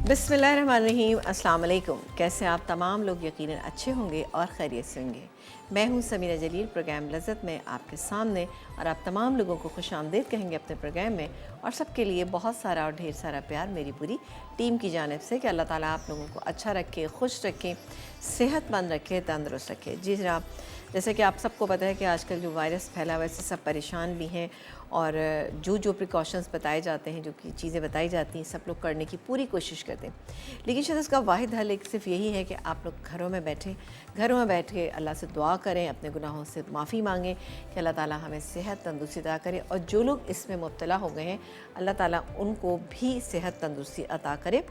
बिस्मिल्लाहिर्रहमानिर्रहीम। अस्सलाम वालेकुम। कैसे आप तमाम लोग यकीनन अच्छे होंगे और खैरियत से होंगे। मैं हूं समीरा जलील, प्रोग्राम लज़्ज़त में आपके सामने, और आप तमाम लोगों को खुश आमदीद कहेंगे अपने प्रोग्राम में, और सबके लिए बहुत सारा और ढेर सारा प्यार मेरी पूरी टीम की जानिब से कि अल्लाह ताला आप लोगों को अच्छा रखे, खुश रखे, सेहतमंद रखे, तंदुरुस्त रखे। जी जनाब, जैसे कि आप सबको पता है कि आजकल जो वायरस फैला हुआ है इससे सब परेशान भी हैं, और जो प्रिकॉशंस बताए जाते हैं, जो कि चीज़ें बताई जाती हैं, सब लोग करने की पूरी कोशिश करते हैं। लेकिन शायद इसका वाहिद हल एक सिर्फ यही है कि आप लोग घरों में बैठ के अल्लाह से दुआ करें, अपने गुनाहों से माफ़ी मांगें कि अल्लाह ताला हमें सेहत तंदुरुस्ती अता करे, और जो लोग इसमें मुब्तला हो गए हैं अल्लाह ताला उनको भी सेहत तंदुरुस्ती अता करे।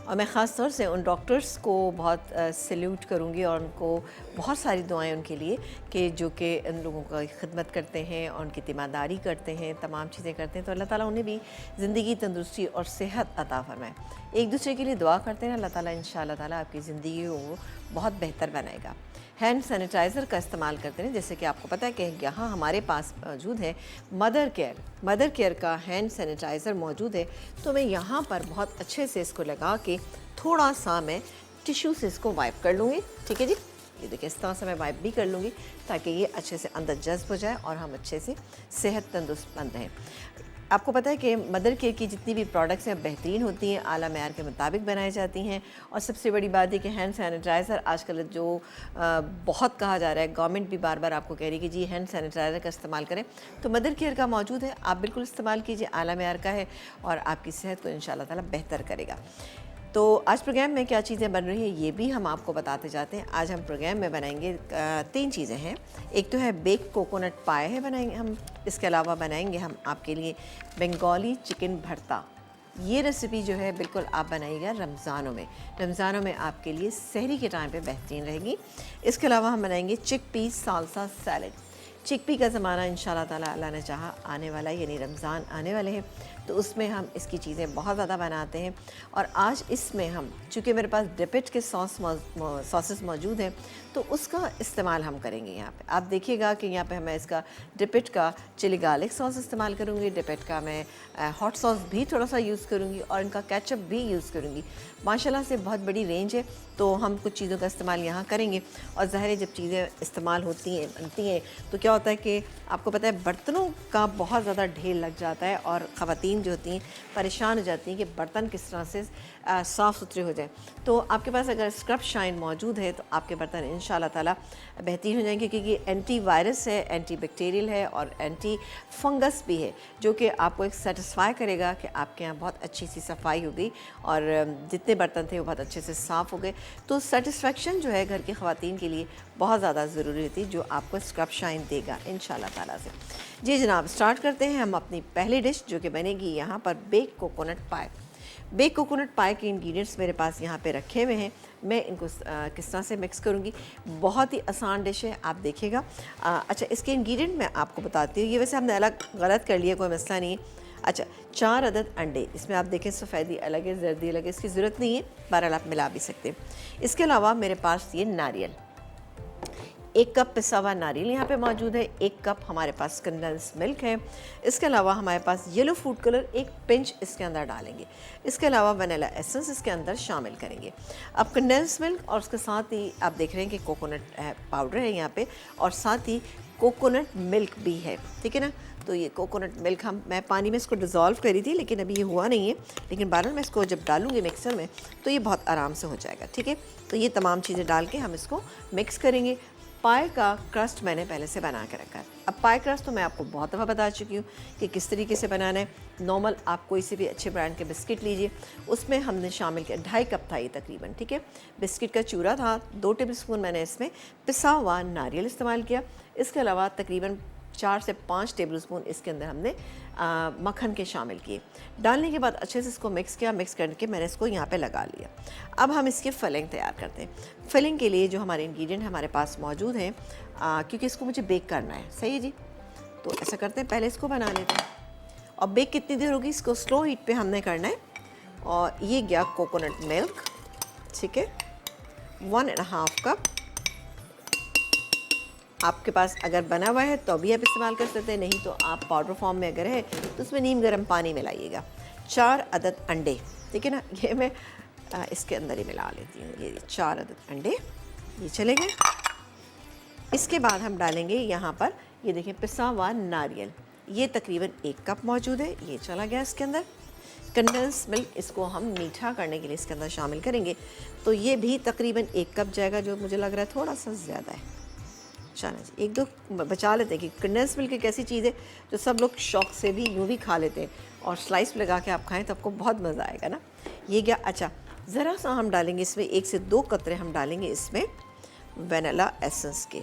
और मैं ख़ास तौर से उन डॉक्टर्स को बहुत सैल्यूट करूँगी, और उनको बहुत सारी दुआएं उनके लिए कि जो कि उन लोगों का खिदमत करते हैं और उनकी तीमारदारी करते हैं, तमाम चीज़ें करते हैं। तो अल्लाह ताला उन्हें भी ज़िंदगी, तंदुरुस्ती और सेहत अता फ़रमाए। एक दूसरे के लिए दुआ करते हैं, अल्लाह ताला इंशाअल्लाह ताला आपकी ज़िंदगी को बहुत बेहतर बनाएगा। हैंड सैनिटाइज़र का इस्तेमाल करते हैं, जैसे कि आपको पता है कि यहाँ हमारे पास मौजूद है मदर केयर का हैंड सैनिटाइज़र मौजूद है। तो मैं यहाँ पर बहुत अच्छे से इसको लगा के थोड़ा सा मैं टिश्यू से इसको वाइप कर लूँगी। ठीक है जी, ये देखिए इस तरह से मैं वाइप भी कर लूँगी ताकि ये अच्छे से अंदर जज्ब हो जाए और हम अच्छे से सेहत तंदुरुस्त रहें। आपको पता है कि मदर केयर की जितनी भी प्रोडक्ट्स हैं बेहतरीन होती हैं, आला मेयार के मुताबिक बनाई जाती हैं। और सबसे बड़ी बात है कि हैंड सैनिटाइज़र आजकल जो बहुत कहा जा रहा है, गवर्नमेंट भी बार बार आपको कह रही है कि जी हैंड सैनिटाइज़र का इस्तेमाल करें, तो मदर केयर का मौजूद है, आप बिल्कुल इस्तेमाल कीजिए, आला मेयार का है और आपकी सेहत को इंशाअल्लाह ताला बेहतर करेगा। तो आज प्रोग्राम में क्या चीज़ें बन रही हैं ये भी हम आपको बताते जाते हैं। आज हम प्रोग्राम में बनाएंगे 3 चीज़ें हैं। एक तो है बेक कोकोनट पाए है बनाएंगे हम, इसके अलावा बनाएंगे हम आपके लिए बंगाली चिकन भरता। ये रेसिपी जो है बिल्कुल आप बनाइएगा रमज़ानों में आपके लिए सहरी के टाइम पे बेहतरीन रहेगी। इसके अलावा हम बनाएंगे चिकपी सालसा सैलड। चिकपी का ज़माना इंशाअल्लाह ताला अल्लाह ने चाहा आने वाला है, यानी रमज़ान आने वाले हैं, तो उसमें हम इसकी चीज़ें बहुत ज़्यादा बनाते हैं। और आज इसमें हम, चूँकि मेरे पास डिपिट के सॉसेस मौजूद हैं, तो उसका इस्तेमाल हम करेंगे यहाँ पे। आप देखिएगा कि यहाँ पे मैं इसका डिपिट का चिली गार्लिक सॉस इस्तेमाल करूँगी, डिपिट का मैं हॉट सॉस भी थोड़ा सा यूज़ करूँगी, और इनका केचप भी यूज़ करूँगी। माशाल्लाह से बहुत बड़ी रेंज है, तो हम कुछ चीज़ों का इस्तेमाल यहाँ करेंगे। और ज़ाहिर है जब चीज़ें इस्तेमाल होती हैं, बनती हैं, तो क्या होता है कि आपको पता है बर्तनों का बहुत ज़्यादा ढेर लग जाता है, और ख़वातीन जो होती हैं परेशान हो जाती हैं कि बर्तन किस तरह से साफ़ सुथरे हो जाए। तो आपके पास अगर स्क्रब शाइन मौजूद है तो आपके बर्तन इंशाअल्लाह ताला बेहतरीन हो जाएंगे, क्योंकि एंटी वायरस है, एंटी बैक्टीरियल है और एंटी फंगस भी है, जो कि आपको एक सेटिस्फाई करेगा कि आपके यहाँ बहुत अच्छी सी सफाई हो गई और जितने बर्तन थे वो बहुत अच्छे से साफ़ हो गए। तो सेटिस्फेक्शन जो है घर की ख़वातीन के लिए बहुत ज़्यादा ज़रूरी होती है, जो आपको स्क्रब शाइन देगा इंशाअल्लाह ताला से। जी जनाब, स्टार्ट करते हैं हम अपनी पहली डिश, जो कि बनेगी यहाँ पर बेक कोकोनट पाए। बेक कोकोनट पाए के इंग्रेडिएंट्स मेरे पास यहाँ पे रखे हुए हैं। मैं इनको किस तरह से मिक्स करूँगी, बहुत ही आसान डिश है, आप देखिएगा। अच्छा, इसके इंग्रेडिएंट मैं आपको बताती हूँ। ये वैसे हमने अलग गलत कर लिया, कोई मसला नहीं है। अच्छा, 4 अदद अंडे, इसमें आप देखें सफ़ेदी अलग है, जर्दी अलग है, इसकी ज़रूरत नहीं है, बहरहाल आप मिला भी सकते हैं। इसके अलावा मेरे पास ये नारियल, 1 कप पिसा हुआ नारियल यहाँ पे मौजूद है, 1 कप हमारे पास कंडेंस मिल्क है। इसके अलावा हमारे पास येलो फूड कलर 1 पिंच इसके अंदर डालेंगे। इसके अलावा वनीला एसेंस इसके अंदर शामिल करेंगे। अब कंडेंस मिल्क और उसके साथ ही आप देख रहे हैं कि कोकोनट पाउडर है यहाँ पे, और साथ ही कोकोनट मिल्क भी है, ठीक है ना। तो ये कोकोनट मिल्क मैं पानी में इसको डिज़ोल्व करी थी, लेकिन अभी ये हुआ नहीं है, लेकिन बाद में मैं इसको जब डालूंगी मिक्सर में तो ये बहुत आराम से हो जाएगा, ठीक है। तो ये तमाम चीज़ें डाल के हम इसको मिक्स करेंगे। पाए का क्रस्ट मैंने पहले से बना के रखा है। अब पाए क्रस्ट तो मैं आपको बहुत दफ़ा बता चुकी हूँ कि किस तरीके से बनाना है। नॉर्मल आप कोई से भी अच्छे ब्रांड के बिस्किट लीजिए, उसमें हमने शामिल किया 2.5 कप था ये तकरीबन, ठीक है। बिस्किट का चूरा था, 2 टेबलस्पून मैंने इसमें पिसा हुआ नारियल इस्तेमाल किया। इसके अलावा तकरीबन 4 से 5 टेबलस्पून इसके अंदर हमने मक्खन के शामिल किए। डालने के बाद अच्छे से इसको मिक्स किया, मिक्स करके मैंने इसको यहाँ पे लगा लिया। अब हम इसकी फिलिंग तैयार करते हैं। फिलिंग के लिए जो हमारे इंग्रेडिएंट हमारे पास मौजूद हैं, क्योंकि इसको मुझे बेक करना है, सही है जी। तो ऐसा करते हैं, पहले इसको बना लेते हैं। और बेक कितनी देर होगी, इसको स्लो हीट पे हमने करना है। और ये गया कोकोनट मिल्क, ठीक है, 1.5 कप। आपके पास अगर बना हुआ है तो भी आप इस्तेमाल कर सकते हैं, नहीं तो आप पाउडर फॉर्म में अगर है तो उसमें नीम गर्म पानी मिलाइएगा, 4 अदद अंडे, ठीक है ना, ये मैं इसके अंदर ही मिला लेती हूँ। ये 4 अदद अंडे ये चले गए। इसके बाद हम डालेंगे यहाँ पर, ये देखिए पिसा हुआ नारियल, ये तकरीबन 1 कप मौजूद है, ये चला गया इसके अंदर। कंडेंस मिल्क, इसको हम मीठा करने के लिए इसके अंदर शामिल करेंगे, तो ये भी तकरीबन 1 कप जाएगा, जो मुझे लग रहा है थोड़ा सा ज़्यादा है। चलो जी, 1-2 बचा लेते हैं कि कंडेंस मिल्क एक ऐसी चीज़ है जो सब लोग शौक़ से भी यूँ भी खा लेते हैं, और स्लाइस लगा के आप खाएं तो आपको बहुत मज़ा आएगा ना। ये क्या, अच्छा ज़रा सा हम डालेंगे इसमें 1 से 2 कतरे हम डालेंगे इसमें वनीला एसेंस के।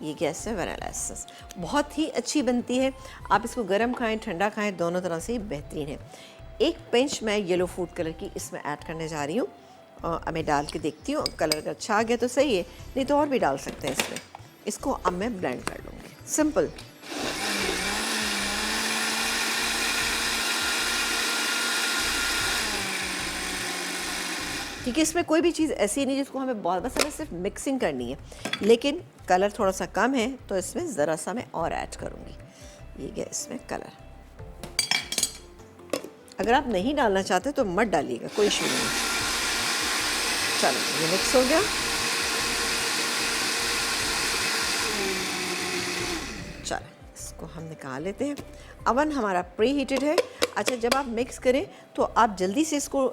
ये गैस है वनीला एसेंस, बहुत ही अच्छी बनती है। आप इसको गर्म खाएं ठंडा खाएं, दोनों तरह से बेहतरीन है। 1 पिंच मैं येलो फूड कलर की इसमें ऐड करने जा रही हूँ, अब मैं डाल के देखती हूँ, कलर अगर अच्छा आ गया तो सही है, नहीं तो और भी डाल सकते हैं इसमें। इसको अब मैं ब्लेंड कर लूँगी, सिंपल। क्योंकि इसमें कोई भी चीज़ ऐसी नहीं जिसको हमें बहुत, बस हमें सिर्फ मिक्सिंग करनी है, लेकिन कलर थोड़ा सा कम है तो इसमें ज़रा सा मैं और ऐड करूँगी। ये गया इसमें कलर, अगर आप नहीं डालना चाहते तो मत डालिएगा, कोई इशू नहीं। चलो ये मिक्स हो गया। चलो इसको हम निकाल लेते हैं। अवन हमारा प्री हीटेड है। अच्छा, जब आप मिक्स करें तो आप जल्दी से इसको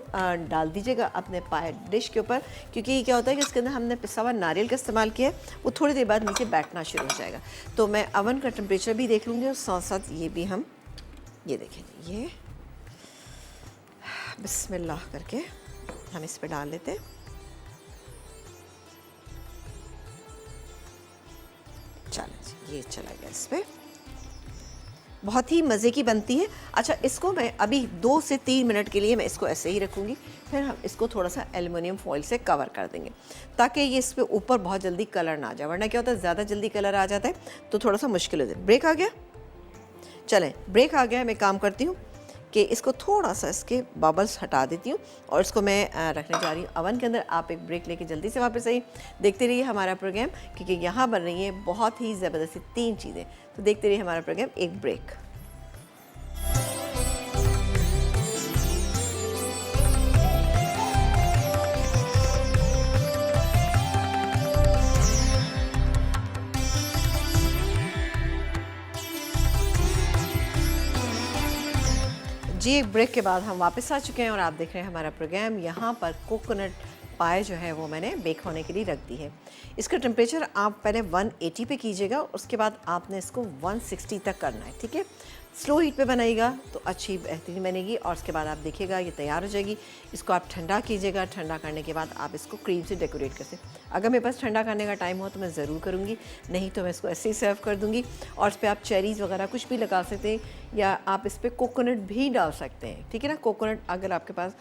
डाल दीजिएगा अपने पाए डिश के ऊपर, क्योंकि ये क्या होता है कि इसके अंदर हमने पिसा हुआ नारियल का इस्तेमाल किया है, वो थोड़ी देर बाद नीचे बैठना शुरू हो जाएगा। तो मैं अवन का टेम्परेचर भी देख लूँगी और साथ साथ ये भी हम, ये देखें, ये बिस्मिल्लाह करके हम इस पर डाल लेते हैं। चलो ये चला गया इस पर, बहुत ही मज़े की बनती है। अच्छा, इसको मैं अभी 2 से 3 मिनट के लिए मैं इसको ऐसे ही रखूँगी, फिर हम इसको थोड़ा सा एल्युमिनियम फॉइल से कवर कर देंगे, ताकि ये इस पे ऊपर बहुत जल्दी कलर ना आ जाए, वरना क्या होता है ज़्यादा जल्दी कलर आ जाता है तो थोड़ा सा मुश्किल हो जाए। ब्रेक आ गया, चलें ब्रेक आ गया, मैं काम करती हूँ कि इसको थोड़ा सा इसके बबल्स हटा देती हूँ और इसको मैं रखने जा रही हूँ अवन के अंदर। आप एक ब्रेक लेके जल्दी से वापस आइए, देखते रहिए हमारा प्रोग्राम, क्योंकि यहाँ बन रही है बहुत ही ज़बरदस्ती 3 चीज़ें, तो देखते रहिए हमारा प्रोग्राम। एक ब्रेक। जी, एक ब्रेक के बाद हम वापस आ चुके हैं और आप देख रहे हैं हमारा प्रोग्राम। यहाँ पर कोकोनट पाए जो है वो मैंने बेक होने के लिए रख दी है। इसका टेम्परेचर आप पहले 180 पे कीजिएगा, उसके बाद आपने इसको 160 तक करना है, ठीक है। स्लो हीट पे बनाइएगा तो अच्छी बेहतरीन बनेगी, और उसके बाद आप देखिएगा ये तैयार हो जाएगी। इसको आप ठंडा कीजिएगा, ठंडा करने के बाद आप इसको क्रीम से डेकोरेट कर सकते। अगर मेरे पास ठंडा करने का टाइम हो तो मैं ज़रूर करूँगी, नहीं तो मैं इसको ऐसे ही सर्व कर दूँगी। और इस पर आप चेरीज़ वगैरह कुछ भी लगा सकते हैं, या आप इस पर कोकोनट भी डाल सकते हैं, ठीक है ना। कोकोनट अगर आपके पास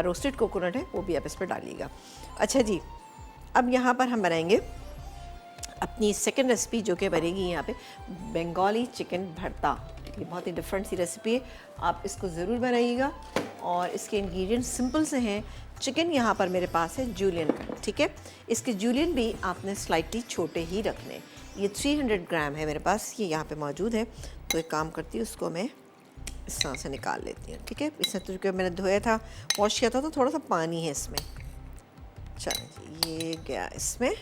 रोस्टेड कोकोनट है वो भी आप इस पर डालिएगा। अच्छा जी, अब यहाँ पर हम बनाएंगे अपनी सेकंड रेसिपी, जो कि बनेगी यहाँ पे बंगाली चिकन भरता। ये बहुत ही डिफरेंट सी रेसिपी है, आप इसको ज़रूर बनाइएगा। और इसके इंग्रेडिएंट्स सिंपल से हैं। चिकन यहाँ पर मेरे पास है जूलियन का, ठीक है। इसके जूलियन भी आपने स्लाइटली छोटे ही रखने। ये 300 ग्राम है मेरे पास, ये यहाँ पे मौजूद है। तो एक काम करती हूँ, उसको मैं इस तरह से निकाल लेती हूँ, ठीक है। इसमें तो क्योंकि मैंने धोया था, वॉश किया था, तो थोड़ा सा पानी है इसमें। चलो ये गया इसमें।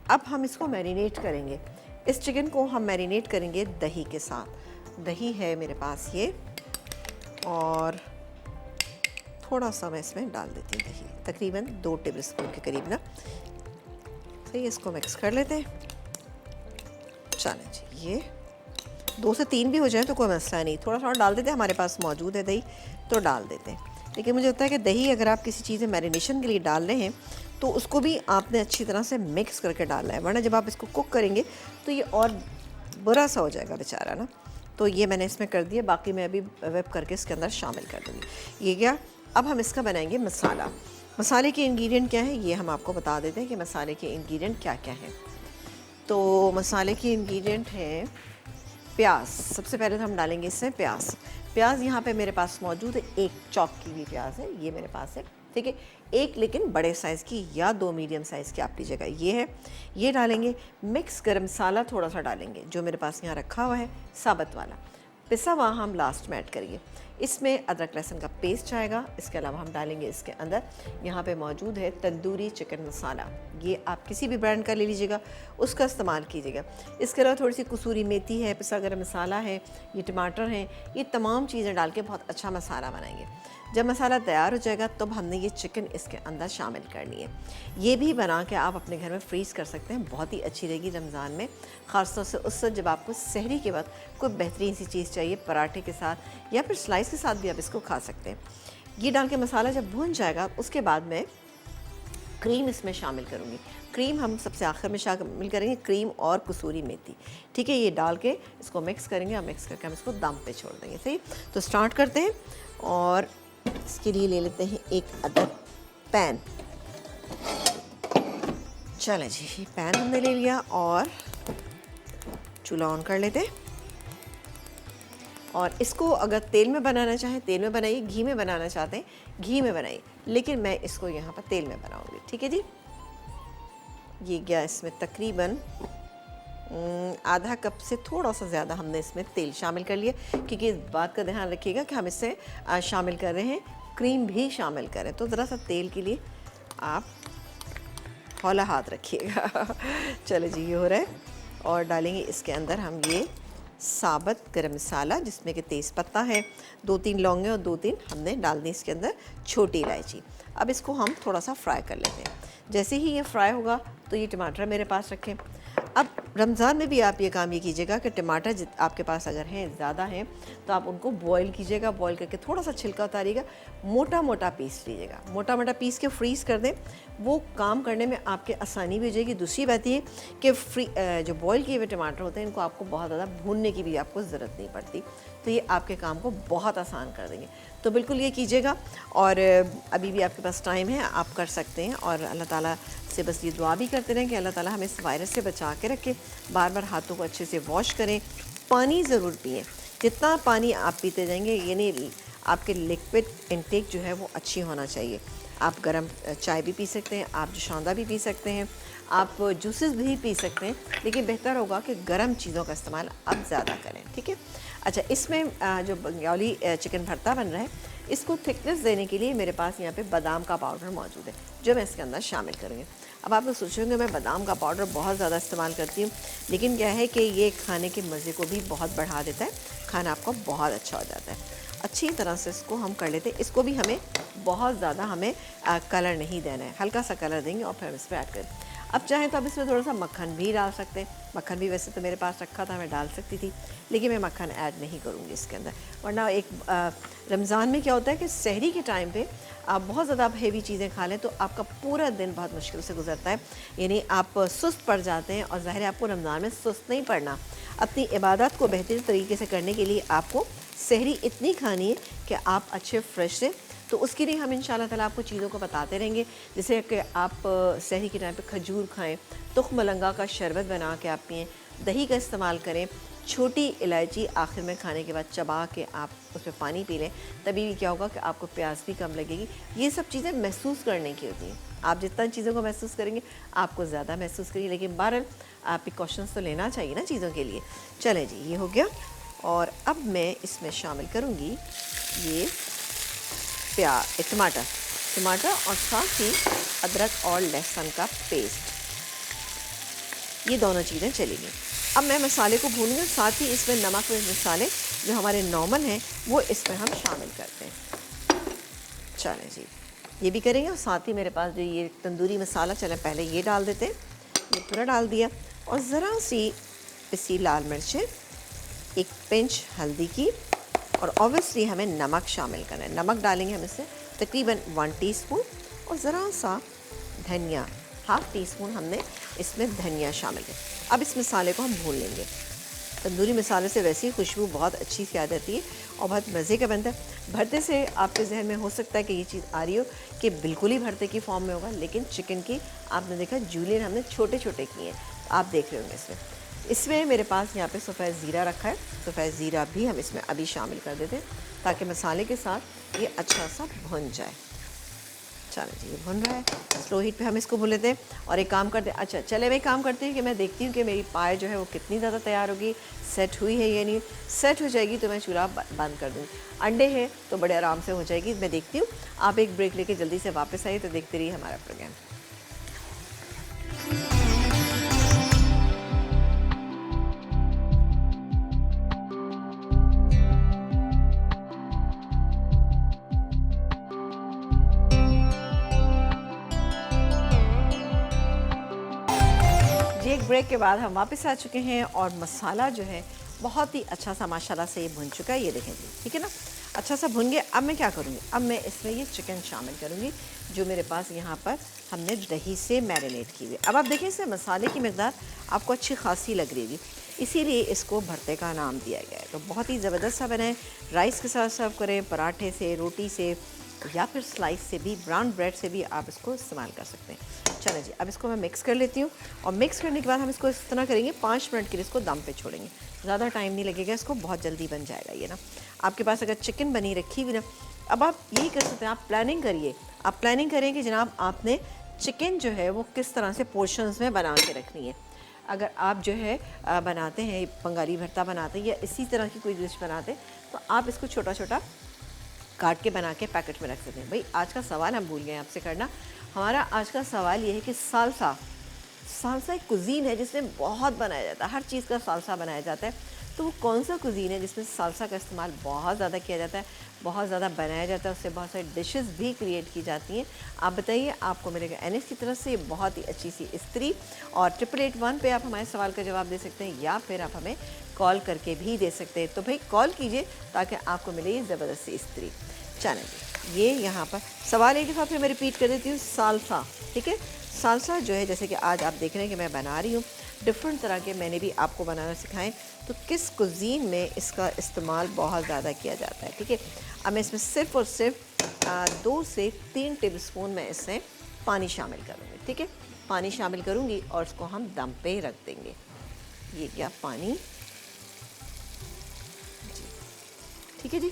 अब हम इसको मैरिनेट करेंगे। इस चिकन को हम मैरिनेट करेंगे दही के साथ। दही है मेरे पास ये, और थोड़ा सा मैं इसमें डाल देती हूँ दही, तकरीबन 2 टेबल स्पून के करीब ना। सही, इसको मिक्स कर लेते हैं। चलें जी, ये 2 से 3 भी हो जाए तो कोई मसला नहीं, थोड़ा थोड़ा डाल देते हैं, हमारे पास मौजूद है दही तो डाल देते हैं। लेकिन मुझे लगता है कि दही अगर आप किसी चीज़ में मैरिनेशन के लिए डाल रहे हैं तो उसको भी आपने अच्छी तरह से मिक्स करके डालना है, वरना जब आप इसको कुक करेंगे तो ये और बुरा सा हो जाएगा बेचारा ना। तो ये मैंने इसमें कर दिया, बाकी मैं अभी वेब करके इसके अंदर शामिल कर दूँगी। ये क्या, अब हम इसका बनाएंगे मसाला। मसाले के इंग्रेडिएंट क्या है ये हम आपको बता देते हैं कि मसाले के इंग्रेडिएंट क्या क्या हैं। तो मसाले के इंग्रेडिएंट हैं प्याज। सबसे पहले तो हम डालेंगे इसमें प्याज। प्याज यहाँ पे मेरे पास मौजूद है, 1 चॉप की हुई प्याज है ये मेरे पास है, ठीक है। 1 लेकिन बड़े साइज़ की या 2 मीडियम साइज़ की आप लीजिएगा, ये है। ये डालेंगे। मिक्स गरम मसाला थोड़ा सा डालेंगे, जो मेरे पास यहाँ रखा हुआ है साबुत वाला। पिसा हुआ हम लास्ट में ऐड करेंगे। इसमें अदरक लहसुन का पेस्ट आएगा। इसके अलावा हम डालेंगे इसके अंदर, यहाँ पे मौजूद है तंदूरी चिकन मसाला। ये आप किसी भी ब्रांड का ले लीजिएगा, उसका इस्तेमाल कीजिएगा। इसके अलावा थोड़ी सी कसूरी मेथी है, पिसा गरम मसाला है, ये टमाटर हैं, ये तमाम चीज़ें डाल के बहुत अच्छा मसाला बनाएंगे। जब मसाला तैयार हो जाएगा तब हमने ये चिकन इसके अंदर शामिल करनी है। ये भी बना के आप अपने घर में फ्रीज़ कर सकते हैं, बहुत ही अच्छी रहेगी रमज़ान में, ख़ासतौर से उस वक्त जब आपको सहरी के बाद कोई बेहतरीन सी चीज़ चाहिए, पराठे के साथ या फिर स्लाइस के साथ भी आप इसको खा सकते हैं। ये डाल के मसाला जब भून जाएगा उसके बाद मैं क्रीम इसमें शामिल करूँगी। क्रीम हम सबसे आखिर में शामिल करेंगे, क्रीम और कसूरी मेथी, ठीक है। ये डाल के इसको मिक्स करेंगे और मिक्स करके हम इसको दम पे छोड़ देंगे। सही, तो स्टार्ट करते हैं और इसके लिए ले लेते हैं एक अदद पैन। चलें जी, पैन हमने ले लिया और चूल्हा ऑन कर लेते हैं। और इसको अगर तेल में बनाना चाहें तेल में बनाइए, घी में बनाना चाहते हैं घी में बनाइए, लेकिन मैं इसको यहाँ पर तेल में बनाऊँगी, ठीक है जी। ये गैस में तकरीबन आधा कप से थोड़ा सा ज़्यादा हमने इसमें तेल शामिल कर लिया, क्योंकि इस बात का ध्यान रखिएगा कि हम इससे शामिल कर रहे हैं क्रीम भी शामिल करें, तो ज़रा सा तेल के लिए आप हौला हाथ रखिएगा। चलो जी, ये हो रहा है और डालेंगे इसके अंदर हम ये साबुत गरम मसाला, जिसमें कि तेज़ पत्ता है, 2-3 लौंगे और 2-3 हमने डाल दी इसके अंदर छोटी इलायची। अब इसको हम थोड़ा सा फ्राई कर लेते हैं। जैसे ही ये फ्राई होगा तो ये टमाटर मेरे पास रखें। अब रमज़ान में भी आप ये काम कीजिएगा कि टमाटर आपके पास अगर हैं ज़्यादा हैं तो आप उनको बॉईल कीजिएगा, बॉईल करके थोड़ा सा छिलका उतारिएगा, मोटा मोटा पीस लीजिएगा, मोटा मोटा पीस के फ्रीज़ कर दें, वो काम करने में आपके आसानी भी हो जाएगी। दूसरी बात ये कि जो बॉईल किए हुए टमाटर होते हैं इनको आपको बहुत ज़्यादा भूनने की भी आपको ज़रूरत नहीं पड़ती, तो ये आपके काम को बहुत आसान कर देंगे। तो बिल्कुल ये कीजिएगा और अभी भी आपके पास टाइम है, आप कर सकते हैं। और अल्लाह ताला से बस ये दुआ भी करते रहें कि अल्लाह ताला हमें इस वायरस से बचा के रखे। बार बार हाथों को अच्छे से वॉश करें, पानी ज़रूर पिएं। जितना पानी आप पीते जाएंगे, यानी आपके लिक्विड इनटेक जो है वो अच्छी होना चाहिए। आप गर्म चाय भी पी सकते हैं, आप जोशांदा भी पी सकते हैं, आप जूसेस भी पी सकते हैं, लेकिन बेहतर होगा कि गर्म चीज़ों का इस्तेमाल आप ज़्यादा करें, ठीक है। अच्छा, इसमें जो बंगाली चिकन भरता बन रहा है, इसको थिकनेस देने के लिए मेरे पास यहाँ पे बादाम का पाउडर मौजूद है, जो मैं इसके अंदर शामिल करूँगी। अब आप लोग सोचेंगे मैं बादाम का पाउडर बहुत ज़्यादा इस्तेमाल करती हूँ, लेकिन क्या है कि ये खाने के मज़े को भी बहुत बढ़ा देता है, खाना आपका बहुत अच्छा हो जाता है। अच्छी तरह से इसको हम कर लेते हैं। इसको भी हमें बहुत ज़्यादा कलर नहीं देना है, हल्का सा कलर देंगे और फिर हम इस पर ऐड करें। अब चाहें तो आप इसमें थोड़ा सा मक्खन भी डाल सकते हैं। मक्खन भी वैसे तो मेरे पास रखा था, मैं डाल सकती थी, लेकिन मैं मक्खन ऐड नहीं करूँगी इसके अंदर। वरना एक रमज़ान में क्या होता है कि सहरी के टाइम पे आप बहुत ज़्यादा हेवी चीज़ें खा लें तो आपका पूरा दिन बहुत मुश्किल से गुजरता है, यानी आप सुस्त पड़ जाते हैं। और ज़ाहिर है आपको रमज़ान में सुस्त नहीं पड़ना, अपनी इबादत को बेहतरीन तरीके से करने के लिए आपको सहरी इतनी खानी है कि आप अच्छे फ्रेश रहें। तो उसके लिए हम इंशाल्लाह ताला आपको चीज़ों को बताते रहेंगे, जैसे कि आप सहरी के टाइम पे खजूर खाएं, तुख मलंगा का शरबत बना के आप पिएँ, दही का इस्तेमाल करें, छोटी इलायची आखिर में खाने के बाद चबा के आप उसमें पानी पी लें, तभी भी क्या होगा कि आपको प्यास भी कम लगेगी। ये सब चीज़ें महसूस करने की होती हैं, आप जितना चीज़ों को महसूस करेंगे आपको ज़्यादा महसूस करिए, लेकिन बहरहाल आप प्रिकॉशंस तो लेना चाहिए ना चीज़ों के लिए। चलें जी, ये हो गया और अब मैं इसमें शामिल करूँगी ये टमाटर और साथ ही अदरक और लहसुन का पेस्ट, ये दोनों चीज़ें चलेंगी। अब मैं मसाले को भूनूंगी, साथ ही इसमें नमक मिर्च मसाले जो हमारे नॉर्मल हैं वो इसमें हम शामिल करते हैं। चलें जी, ये भी करेंगे। और साथ ही मेरे पास जो ये तंदूरी मसाला, चलें पहले ये डाल देते हैं, ये पूरा डाल दिया। और ज़रा सी पिसी लाल मिर्चें, एक पिंच हल्दी की, और ऑब्वियसली हमें नमक शामिल करना है। नमक डालेंगे हम इससे तकरीबन 1 टीस्पून, और ज़रा सा धनिया, ½ टीस्पून हमने इसमें धनिया शामिल किया। अब इस मसाले को हम भून लेंगे। तंदूरी मसाले से वैसी खुशबू बहुत अच्छी सी आ जाती है और बहुत मज़े का बनता है। भरते से आपके जहन में हो सकता है कि ये चीज़ आ रही हो कि बिल्कुल ही भरते की फॉर्म में होगा, लेकिन चिकन की आपने देखा जूलियन हमने छोटे छोटे किए हैं, आप देख रहे होंगे। इसमें मेरे पास यहाँ पे सफ़ेद ज़ीरा रखा है, सफ़ेद ज़ीरा भी हम इसमें अभी शामिल कर देते हैं ताकि मसाले के साथ ये अच्छा सा भुन जाए। चलो जी, ये भुन रहा है, स्लो हीट पे हम इसको भून लेते हैं। और एक काम करते हैं, अच्छा चले मैं काम करते हैं कि मैं देखती हूँ कि मेरी पाए जो है वो कितनी ज़्यादा तैयार होगी, सेट हुई है या नहीं। सेट हो जाएगी तो मैं चूल्हा बंद कर दूँगी। अंडे हैं तो बड़े आराम से हो जाएगी, मैं देखती हूँ। आप एक ब्रेक लेके जल्दी से वापस आइए तो देखते रहिए हमारा प्रोग्राम। जी, एक ब्रेक के बाद हम वापस आ चुके हैं और मसाला जो है बहुत ही अच्छा सा माशाल्लाह से ये भुन चुका है। ये देखें जी, ठीक है ना, अच्छा सा भुन गया। अब मैं क्या करूँगी, अब मैं इसमें ये चिकन शामिल करूँगी जो मेरे पास यहाँ पर हमने दही से मैरिनेट की हुई। अब आप देखें इसमें मसाले की मकदार आपको अच्छी खासी लग रही होगी, इसीलिए इसको भरते का नाम दिया गया है। तो बहुत ही ज़बरदस्त सा बनाएं, राइस के साथ सर्व करें, पराठे से, रोटी से, या फिर स्लाइस से भी, ब्राउन ब्रेड से भी आप इसको इस्तेमाल कर सकते हैं। चलें जी, अब इसको मैं मिक्स कर लेती हूँ। और मिक्स करने के बाद हम इसको इस तरह करेंगे, 5 मिनट के लिए इसको दम पे छोड़ेंगे। ज़्यादा टाइम नहीं लगेगा, इसको बहुत जल्दी बन जाएगा ये ना। आपके पास अगर चिकन बनी रखी हुई ना, अब आप यही कर सकते हैं, आप प्लानिंग करिए। आप प्लानिंग करें कि जनाब आपने चिकन जो है वो किस तरह से पोर्शंस में बना के रखनी है। अगर आप जो है बनाते हैं, बंगाली भरता बनाते हैं या इसी तरह की कोई डिश बनाते हैं, तो आप इसको छोटा छोटा काट के बना के पैकेट में रख सकते हैं। भाई आज का सवाल हम भूल गए आपसे करना। हमारा आज का सवाल ये है कि सालसा, सालसा एक कुज़ीन है जिसमें बहुत बनाया जाता है, हर चीज़ का सालसा बनाया जाता है। तो वो कौन सा कुज़ीन है जिसमें सालसा का इस्तेमाल बहुत ज़्यादा किया जाता है, बहुत ज़्यादा बनाया जाता है, उससे बहुत सारी डिशेस भी क्रिएट की जाती हैं। आप बताइए, आपको मिलेगा NS की तरफ से बहुत ही अच्छी सी इस्त्री। और 8881 पे आप हमारे सवाल का जवाब दे सकते हैं या फिर आप हमें कॉल करके भी दे सकते हैं। तो भाई कॉल कीजिए ताकि आपको मिले ये ज़बरदस्त सी इस्त्री। चलें जी, ये यहाँ पर सवाल एक दफ़ा फिर मैं रिपीट कर देती हूँ, सालसा, ठीक है। सालसा जो है, जैसे कि आज आप देख रहे हैं कि मैं बना रही हूँ, डिफरेंट तरह के मैंने भी आपको बनाना सिखाएं, तो किस कुज़ीन में इसका इस्तेमाल बहुत ज़्यादा किया जाता है, ठीक है। अब मैं इसमें सिर्फ़ और सिर्फ 2 से 3 टेबलस्पून में इसमें पानी शामिल करूँगी, ठीक है। पानी शामिल करूँगी और इसको हम दम पे रख देंगे। ये क्या पानी जी, ठीक है जी।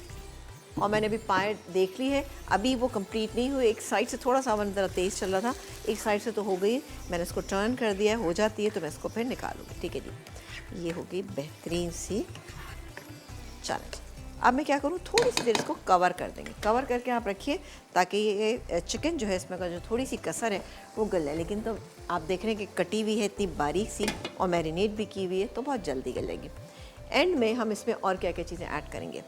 और मैंने अभी पाए देख ली है, अभी वो कंप्लीट नहीं हुई, एक साइड से थोड़ा सा अवन ज़रा तेज़ चल रहा था, एक साइड से तो हो गई। मैंने इसको टर्न कर दिया, हो जाती है तो मैं इसको फिर निकालूंगी, ठीक है जी। ये हो गई बेहतरीन सी। चलें, अब मैं क्या करूँ, थोड़ी सी देर इसको कवर कर देंगे। कवर करके आप रखिए ताकि ये चिकन जो है इसमें का जो थोड़ी सी कसर है वो गल जाए। लेकिन तो आप देख रहे हैं कि कटी हुई है इतनी बारीक सी और मैरिनेट भी की हुई है, तो बहुत जल्दी गल जाएगी। एंड में हम इसमें और क्या क्या चीज़ें ऐड करेंगे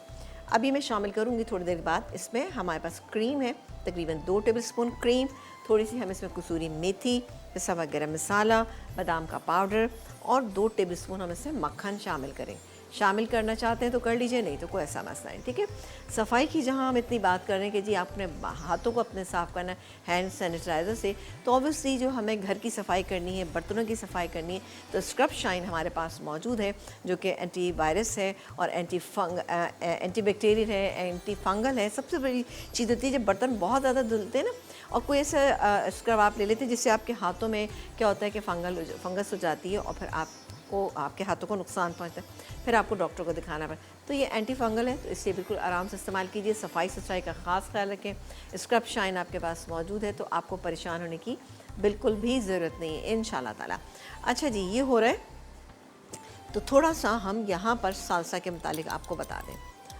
अभी मैं शामिल करूँगी थोड़ी देर बाद। इसमें हमारे पास क्रीम है, तकरीबन 2 टेबलस्पून क्रीम, थोड़ी सी हम इसमें कसूरी मेथी, पिसा हुआ गरम मसाला, बादाम का पाउडर और 2 टेबलस्पून हम इसमें मक्खन शामिल करें। शामिल करना चाहते हैं तो कर लीजिए, नहीं तो कोई ऐसा मसला नहीं, ठीक है। सफाई की जहाँ हम इतनी बात कर रहे हैं कि जी आपने हाथों को अपने साफ़ करना है हैंड सैनिटाइज़र से, तो ऑब्वियसली जो हमें घर की सफाई करनी है, बर्तनों की सफाई करनी है, तो स्क्रब शाइन हमारे पास मौजूद है जो कि एंटी वायरस है और एंटी बैक्टीरियल है, एंटी फंगल है। सबसे बड़ी चीज़ होती है जब बर्तन बहुत ज़्यादा धुलते हैं ना, और कोई ऐसा स्क्रब आप ले लेते हैं जिससे आपके हाथों में क्या होता है कि फंगस हो जाती है और फिर आपके हाथों को नुकसान पहुंचता है, फिर आपको डॉक्टर को दिखाना पड़े। तो ये एंटी फंगल है, तो इसलिए बिल्कुल आराम से इस्तेमाल कीजिए। सफाई सुथराई का ख़ास ख्याल रखें। स्क्रब शाइन आपके पास मौजूद है, तो आपको परेशान होने की बिल्कुल भी ज़रूरत नहीं है इंशाल्लाह ताला। अच्छा जी, ये हो रहा है, तो थोड़ा सा हम यहाँ पर सालसा के मुतालिक आपको बता दें।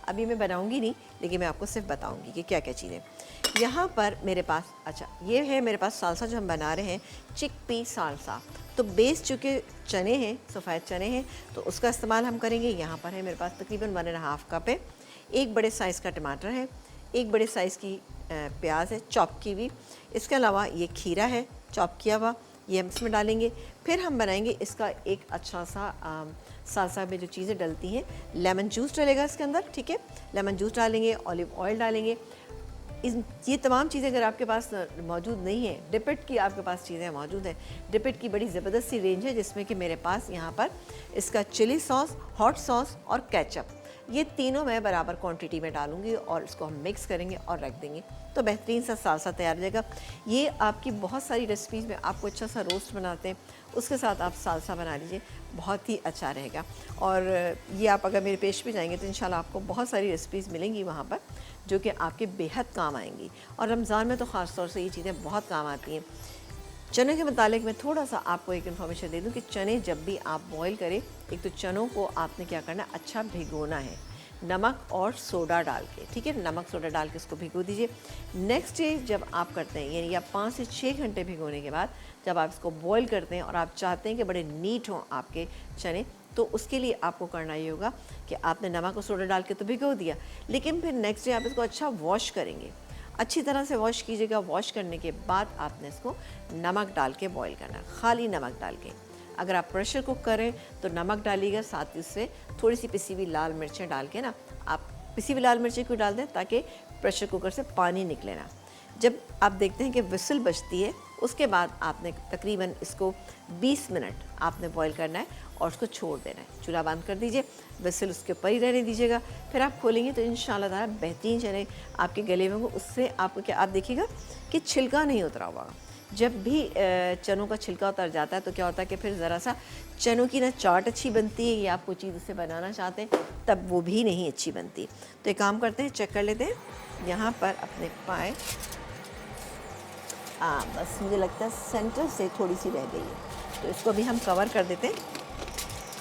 अभी मैं बनाऊंगी नहीं, लेकिन मैं आपको सिर्फ बताऊंगी कि क्या क्या चीज़ें यहाँ पर मेरे पास। अच्छा, ये है मेरे पास सालसा जो हम बना रहे हैं, चिकपी सालसा। तो बेस चूँकि चने हैं, सफ़ेद चने हैं, तो उसका इस्तेमाल हम करेंगे। यहाँ पर है मेरे पास तकरीबन 1.5 कप है। एक बड़े साइज़ का टमाटर है, एक बड़े साइज़ की प्याज है चॉप की हुई। इसके अलावा ये खीरा है चॉप किया हुआ, ये हम इसमें डालेंगे। फिर हम बनाएंगे इसका एक अच्छा सा सालसा में जो चीज़ें डलती हैं, लेमन जूस डलेगा इसके अंदर, ठीक है। लेमन जूस डालेंगे, ऑलिव ऑयल डालेंगे। ये तमाम चीज़ें अगर आपके पास मौजूद नहीं है, डिपिट की आपके पास चीज़ें मौजूद हैं। डिपिट की बड़ी ज़बरदस्त सी रेंज है जिसमें कि मेरे पास यहाँ पर इसका चिली सॉस, हॉट सॉस और केचप, ये तीनों मैं बराबर क्वांटिटी में डालूंगी और इसको हम मिक्स करेंगे और रख देंगे, तो बेहतरीन सा सालसा तैयार हो जाएगा। ये आपकी बहुत सारी रेसिपीज़ में आपको अच्छा सा रोस्ट बनाते हैं, उसके साथ आप सालसा बना लीजिए, बहुत ही अच्छा रहेगा। और ये आप अगर मेरे पेज पे जाएंगे तो इंशाल्लाह आपको बहुत सारी रेसिपीज़ मिलेंगी वहाँ पर जो कि आपके बेहद काम आएंगी, और रमज़ान में तो ख़ास तौर से ये चीज़ें बहुत काम आती हैं। चने के मुतालिक मैं थोड़ा सा आपको एक इन्फॉर्मेशन दे दूं कि चने जब भी आप बॉईल करें, एक तो चनों को आपने क्या करना है, अच्छा भिगोना है नमक और सोडा डाल के, ठीक है, नमक सोडा डाल के इसको भिगो दीजिए। नेक्स्ट डे जब आप करते हैं, यानी आप 5 से 6 घंटे भिगोने के बाद जब आप इसको बॉईल करते हैं और आप चाहते हैं कि बड़े नीट हों आपके चने, तो उसके लिए आपको करना ये होगा कि आपने नमक और सोडा डाल के तो भिगो दिया, लेकिन फिर नेक्स्ट डे आप इसको अच्छा वॉश करेंगे, अच्छी तरह से वॉश कीजिएगा। वॉश करने के बाद आपने इसको नमक डाल के बॉईल करना है, खाली नमक डाल के। अगर आप प्रेशर कुक करें तो नमक डालिएगा, साथ ही उससे थोड़ी सी पिसी हुई लाल मिर्चें डाल के ना, आप पिसी हुई लाल मिर्चें क्यों डाल दें, ताकि प्रेशर कुकर से पानी निकले ना। जब आप देखते हैं कि विसल बजती है, उसके बाद आपने तकरीबन इसको 20 मिनट आपने बॉईल करना है और उसको छोड़ देना है। चूल्हा बंद कर दीजिए, विसल उसके ऊपर ही रहने दीजिएगा। फिर आप खोलेंगे तो इंशाल्लाह ताला बेहतरीन चने आपके गले में हो। उससे आपको क्या, आप देखिएगा कि छिलका नहीं उतरा हुआ। जब भी चनों का छिलका उतर जाता है तो क्या होता है कि फिर ज़रा सा चनों की ना चाट अच्छी बनती है, या आप कोई चीज़ उससे बनाना चाहते हैं तब वो भी नहीं अच्छी बनती। तो एक काम करते हैं, चेक कर लेते हैं यहाँ पर अपने पाए। बस मुझे लगता है सेंटर से थोड़ी सी रह गई है, तो इसको भी हम कवर कर देते हैं,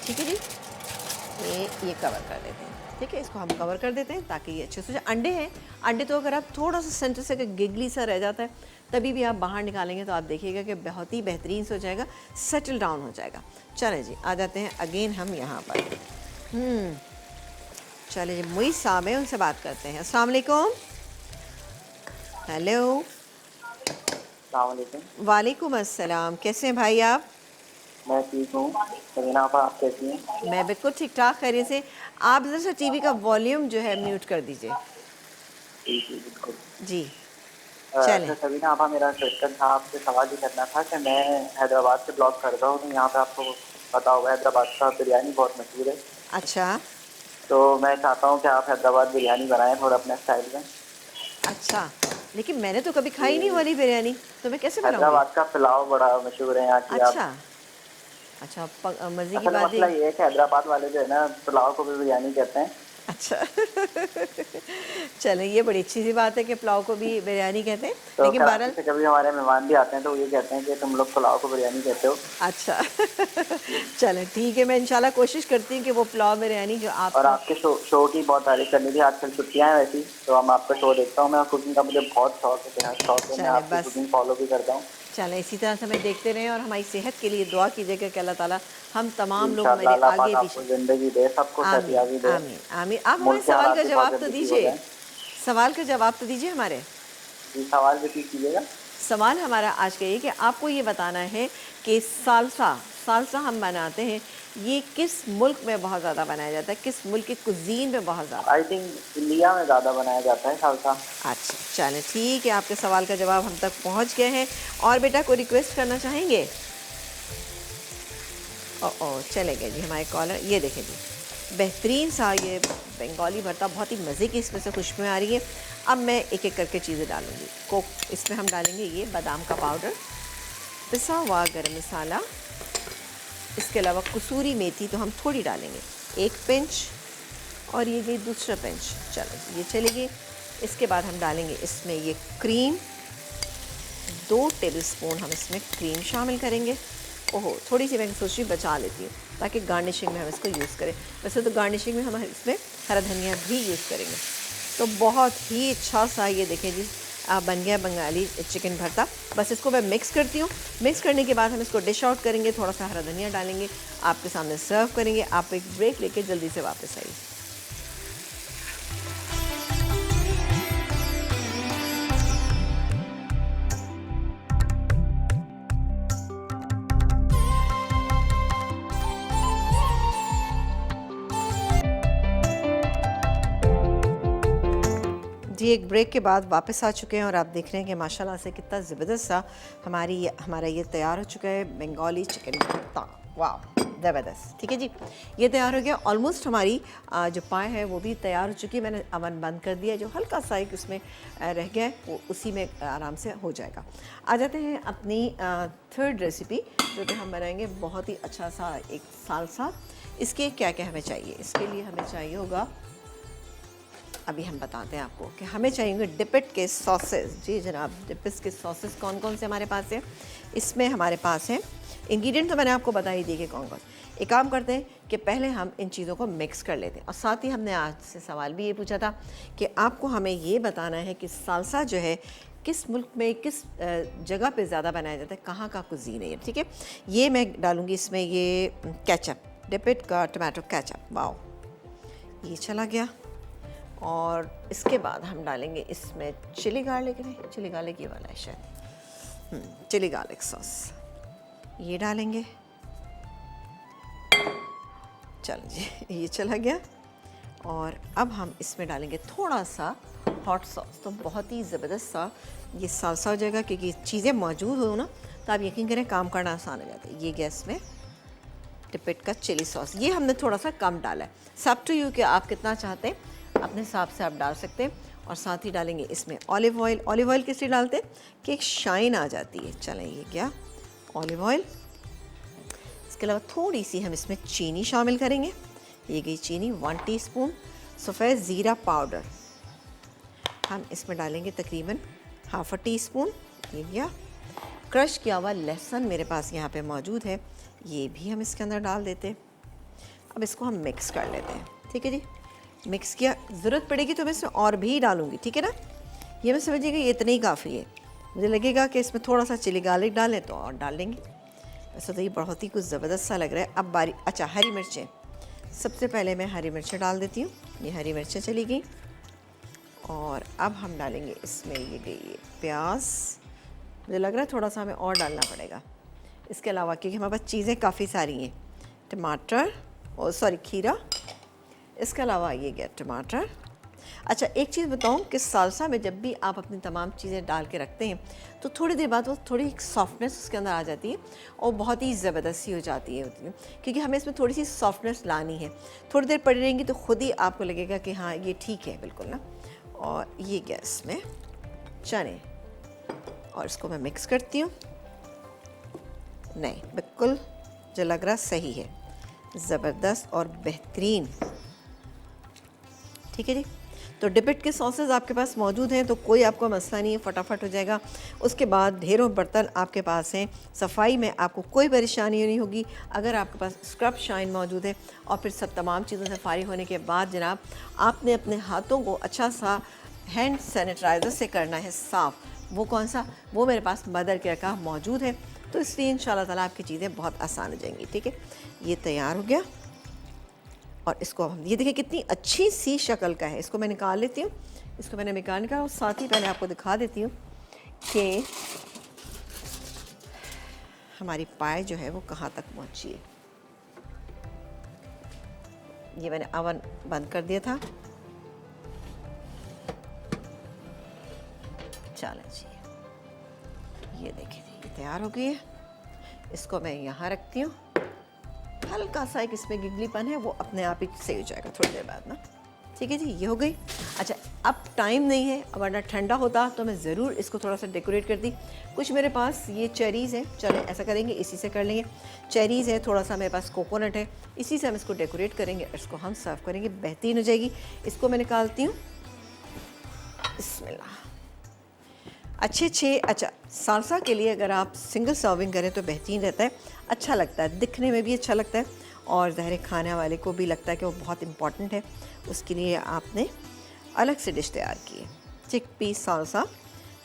ठीक है जी। ये कवर कर देते हैं, ठीक है, इसको हम कवर कर देते हैं ताकि ये अच्छे से। अंडे हैं, अंडे तो अगर आप थोड़ा सा सेंटर से गिगली सा रह जाता है तभी भी आप बाहर निकालेंगे तो आप देखिएगा कि बहुत ही बेहतरीन से हो जाएगा, सेटल डाउन हो जाएगा। चलें जी, आ जाते हैं अगेन हम यहाँ पर। चलें जी, मुई साहब है, उनसे बात करते हैं। अस्सलाम वालेकुम। हेलो। वालेकुम अस्सलाम, कैसे हैं भाई आप? मैं ठीक हूँ। सरीना आपा, आप कैसी हैं? मैं बिल्कुल ठीक ठाक, खैरियत से। आप जरा सा टीवी का वॉल्यूम जो है म्यूट कर दीजिए। ठीक है, बिल्कुल जी चलें। सरीना आपा, मेरा क्वेश्चन था, आपसे सवाल ये करना था कि मैं हैदराबाद से ब्लॉग करता हूँ, तो यहाँ पे आपको पता होगा हैदराबाद का बिरयानी बहुत मशहूर है। अच्छा तो मैं चाहता हूँ कि आप हैदराबाद बिरयानी बनाएं थोड़ा अपने स्टाइल में। अच्छा, लेकिन मैंने तो कभी खाई नहीं वाली बिरयानी, तो मैं कैसे बनाऊंगी? हैदराबाद का पुलाव बड़ा मशहूर है यहाँ की। आप अच्छा अच्छा, मज़े की असल बात है। मसला ये है कि हैदराबाद वाले जो है ना, पुलाव को भी बिरयानी कहते हैं। अच्छा चलें, ये बड़ी अच्छी सी बात है कि पुलाव को भी बिरयानी कहते हैं, तो लेकिन कराची बहरहाल। से कभी हमारे मेहमान भी आते हैं तो ये कहते हैं कि तुम लोग पुलाव को बिरयानी कहते हो। अच्छा चलें ठीक है, मैं इंशाल्लाह कोशिश करती हूँ कि वो पुलाव बिरयानी जो आप। और आपके शो की बहुत तारीफ करनी थी। आजकल छुट्टियां हैं वैसी, तो हम आपका शो देखता हूँ। मैं कुकिंग का मुझे बहुत शौक है, बेहद शौक है। मैं चलें आपकी बस, कुकिंग फॉलो भी करता हूँ। चलें इसी तरह से हमें देखते रहें और हमारी सेहत के लिए दुआ कीजिएगा कि अल्लाह ताला हम तमाम लोग इंशाअल्लाह मेरे अल्लाह आगे पाक आपको पीछे। ज़िंदगी दे, सबको आमीन सेहतयाबी दे। आमीन आमीन। आप हमारे मुल्क के सवाल हालात का भी बहुत जवाब तो जल्दी ठीक हो दीजिए, जाएं। सवाल का जवाब तो दीजिए हमारे। जी, सवाल रिपीट कीजिएगा। सवाल हमारा आज का ये कि आपको ये बताना है कि सालसा सालसा हम बनाते हैं, ये किस मुल्क में बहुत ज़्यादा बनाया जाता है, किस मुल्क की कुजीन में बहुत ज़्यादा? आई थिंक इंडिया में ज़्यादा बनाया जाता है सालसा। अच्छा चलें ठीक है, आपके सवाल का जवाब हम तक पहुंच गए हैं। और बेटा कोई रिक्वेस्ट करना चाहेंगे? ओ चले गए जी हमारे कॉलर। ये देखें जी, बेहतरीन सा ये बंगाली भरता, बहुत ही मज़े की इसमें से खुशबू आ रही है। अब मैं एक एक करके चीज़ें डालूँगी। कोक इसमें हम डालेंगे ये बादाम का पाउडर, पिसा हुआ गरम मसाला, इसके अलावा कसूरी मेथी तो हम थोड़ी डालेंगे, 1 पिंच, और ये गई दूसरा पिंच। चलो ये चलेगी। इसके बाद हम डालेंगे इसमें ये क्रीम, 2 टेबलस्पून हम इसमें क्रीम शामिल करेंगे। ओहो, थोड़ी सी मैं सोची बचा लेती हूँ ताकि गार्निशिंग में हम इसको यूज़ करें। वैसे तो गार्निशिंग में हम इसमें हरा धनिया भी यूज़ करेंगे। तो बहुत ही अच्छा सा ये देखें जी बन गया बंगाली चिकन भरता। बस इसको मैं मिक्स करती हूँ। मिक्स करने के बाद हम इसको डिश आउट करेंगे, थोड़ा सा हरा धनिया डालेंगे, आपके सामने सर्व करेंगे। आप एक ब्रेक लेके जल्दी से वापस आइए। जी एक ब्रेक के बाद वापस आ चुके हैं और आप देख रहे हैं कि माशाल्लाह से कितना ज़बरदस्त सा हमारा ये तैयार हो चुका है बंगाली चिकन भरता। वाह ज़बरदस्त, ठीक है जी, ये तैयार हो गया। ऑलमोस्ट हमारी जो पाए है वो भी तैयार हो चुकी है। मैंने अवन बंद कर दिया, जो हल्का सा एक उसमें रह गया है वो उसी में आराम से हो जाएगा। आ जाते हैं अपनी थर्ड रेसिपी जो कि हम बनाएंगे, बहुत ही अच्छा सा एक सालसा। इसके क्या क्या हमें चाहिए? इसके लिए हमें चाहिए होगा अभी हम बताते हैं आपको कि हमें चाहिए डिपिट के सॉसेस। जी जनाब, डिपिट के सॉसेस कौन कौन से हमारे पास है। इसमें हमारे पास है इंग्रेडिएंट तो मैंने आपको बता ही दिए कि कौन कौन। एक काम करते हैं कि पहले हम इन चीज़ों को मिक्स कर लेते हैं। और साथ ही हमने आज से सवाल भी ये पूछा था कि आपको हमें ये बताना है कि सालसा जो है किस मुल्क में किस जगह पे ज़्यादा बनाया जाता है, कहाँ का कुजीन है ये। ठीक है, ये मैं डालूँगी इसमें ये केचप, डिपिट का टमाटो केचप। वाओ, ये चला गया। और इसके बाद हम डालेंगे इसमें चिली गार्लिक, नहीं चिली गार्लिक ये वाला है शायद, चिली गार्लिक सॉस ये डालेंगे। चलो जी, ये चला गया। और अब हम इसमें डालेंगे थोड़ा सा हॉट सॉस। तो बहुत ही ज़बरदस्त सा ये सालसा हो जाएगा, क्योंकि चीज़ें मौजूद हो ना तो आप यकीन करें काम करना आसान हो जाता है। ये गैस में डिपिट का चिली सॉस, ये हमने थोड़ा सा कम डाला है। सब टू यू कि आप कितना चाहते हैं, अपने हिसाब से आप डाल सकते हैं। और साथ ही डालेंगे इसमें ऑलिव ऑयल। ऑलिव ऑयल किस लिए डालते हैं कि एक शाइन आ जाती है। चलें, ये क्या ऑलिव ऑयल। इसके अलावा थोड़ी सी हम इसमें चीनी शामिल करेंगे। ये गई चीनी, 1 टीस्पून। सफ़ेद ज़ीरा पाउडर हम इसमें डालेंगे तकरीबन ½ टीस्पून। ये गया। क्रश किया हुआ लहसुन मेरे पास यहाँ पे मौजूद है, ये भी हम इसके अंदर डाल देते हैं। अब इसको हम मिक्स कर लेते हैं। ठीक है जी, मिक्स किया। ज़रूरत पड़ेगी तो मैं इसमें और भी डालूँगी, ठीक है ना। ये मैं समझिएगा ये इतना ही काफ़ी है। मुझे लगेगा कि इसमें थोड़ा सा चिली गार्लिक डालें तो और डाल लेंगे। वैसे तो ये बहुत ही कुछ ज़बरदस्त सा लग रहा है। अब बारी, अच्छा हरी मिर्चें, सबसे पहले मैं हरी मिर्चें डाल देती हूँ। ये हरी मिर्चें चली गई। और अब हम डालेंगे इसमें ये गई ये प्याज। मुझे लग रहा है थोड़ा सा हमें और डालना पड़ेगा इसके अलावा, क्योंकि हमारे पास चीज़ें काफ़ी सारी हैं। टमाटर और सॉरी खीरा, इसके अलावा ये गया टमाटर। अच्छा एक चीज़ बताऊं कि सालसा में जब भी आप अपनी तमाम चीज़ें डाल के रखते हैं तो थोड़ी देर बाद वो थोड़ी सॉफ्टनेस उसके अंदर आ जाती है और बहुत ही ज़बरदस्त सी हो जाती है, क्योंकि हमें इसमें थोड़ी सी सॉफ्टनेस लानी है। थोड़ी देर पड़ी रहेंगी तो खुद ही आपको लगेगा कि हाँ ये ठीक है बिल्कुल ना। और ये गैस में चने, और इसको मैं मिक्स करती हूँ। नहीं बिल्कुल जो लग रहा सही है, ज़बरदस्त और बेहतरीन। ठीक है जी, तो डिपिट के सॉसेस आपके पास मौजूद हैं तो कोई आपको मसला नहीं है, फटाफट हो जाएगा। उसके बाद ढेरों बर्तन आपके पास हैं, सफाई में आपको कोई परेशानी नहीं होगी अगर आपके पास स्क्रब शाइन मौजूद है। और फिर सब तमाम चीज़ों से फारिग होने के बाद जनाब आपने अपने हाथों को अच्छा सा हैंड सैनिटाइज़र से करना है साफ़। वो कौन सा, वो मेरे पास मदर केयर का मौजूद है, तो इसलिए इंशाल्लाह ताला आपकी चीज़ें बहुत आसान हो जाएंगी। ठीक है, ये तैयार हो गया। और इसको हम ये देखिए कितनी अच्छी सी शक्ल का है। इसको मैं निकाल लेती हूँ। इसको मैंने निकालने का, और साथ ही पहले आपको दिखा देती हूँ कि हमारी पाए जो है वो कहाँ तक पहुँची है। ये मैंने अवन बंद कर दिया था। चलें जी, ये देखिए ये तैयार हो गई है। इसको मैं यहाँ रखती हूँ। हल्का सा एक इसमें गिगलीपन है, वो अपने आप ही सही हो जाएगा थोड़ी देर बाद ना। ठीक है जी, ये हो गई। अच्छा अब टाइम नहीं है, वरना ठंडा होता तो मैं ज़रूर इसको थोड़ा सा डेकोरेट करती। कुछ मेरे पास ये चेरीज़ हैं, चलें ऐसा करेंगे इसी से कर लेंगे। चेरीज़ है, थोड़ा सा मेरे पास कोकोनट है, इसी से हम इसको डेकोरेट करेंगे। इसको हम सर्व करेंगे, बेहतरीन हो जाएगी। इसको मैं निकालती हूँ। बिस्मिल्लाह। अच्छा सालसा के लिए अगर आप सिंगल सर्विंग करें तो बेहतरीन रहता है, अच्छा लगता है, दिखने में भी अच्छा लगता है और ज़ाहिर खाने वाले को भी लगता है कि वो बहुत इम्पॉर्टेंट है। उसके लिए आपने अलग से डिश तैयार की है। चिकपी सालसा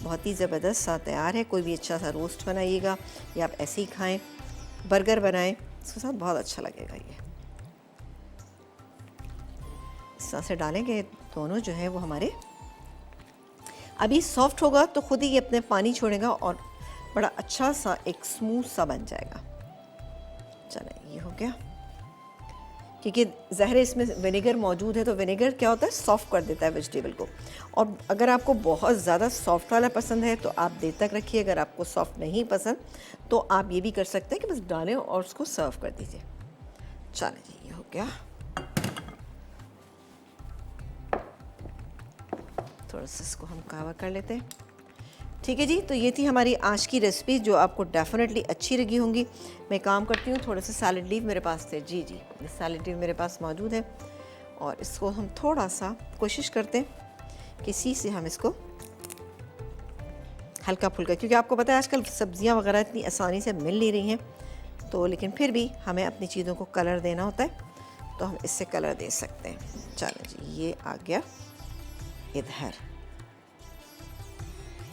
बहुत ही ज़बरदस्त सा तैयार है। कोई भी अच्छा सा रोस्ट बनाइएगा या आप ऐसे ही खाएं, बर्गर बनाएं, इसके साथ बहुत अच्छा लगेगा। ये इस तरह से डालेंगे, दोनों जो है वो हमारे अभी सॉफ्ट होगा तो खुद ही ये अपने पानी छोड़ेगा और बड़ा अच्छा सा एक स्मूथ सा बन जाएगा। चलें ये हो गया, क्योंकि ज़ाहिर इसमें विनेगर मौजूद है तो विनेगर क्या होता है, सॉफ्ट कर देता है वेजिटेबल को। और अगर आपको बहुत ज़्यादा सॉफ्ट वाला पसंद है तो आप देर तक रखिए, अगर आपको सॉफ्ट नहीं पसंद तो आप ये भी कर सकते हैं कि बस डालें और उसको सर्व कर दीजिए। चलें जी ये हो गया। थोड़ा सा इसको हम कवर कर लेते हैं। ठीक है जी, तो ये थी हमारी आज की रेसिपी जो आपको डेफिनेटली अच्छी लगी होंगी। मैं काम करती हूँ, थोड़े से सैलड लीव मेरे पास थे। जी सैलड लीव मेरे पास मौजूद है और इसको हम थोड़ा सा कोशिश करते हैं कि इसी से हम इसको हल्का फुल्का, क्योंकि आपको पता है आजकल सब्ज़ियाँ वगैरह इतनी आसानी से मिल नहीं रही हैं, तो लेकिन फिर भी हमें अपनी चीज़ों को कलर देना होता है, तो हम इससे कलर दे सकते हैं। चलो जी, ये आ गया इधर।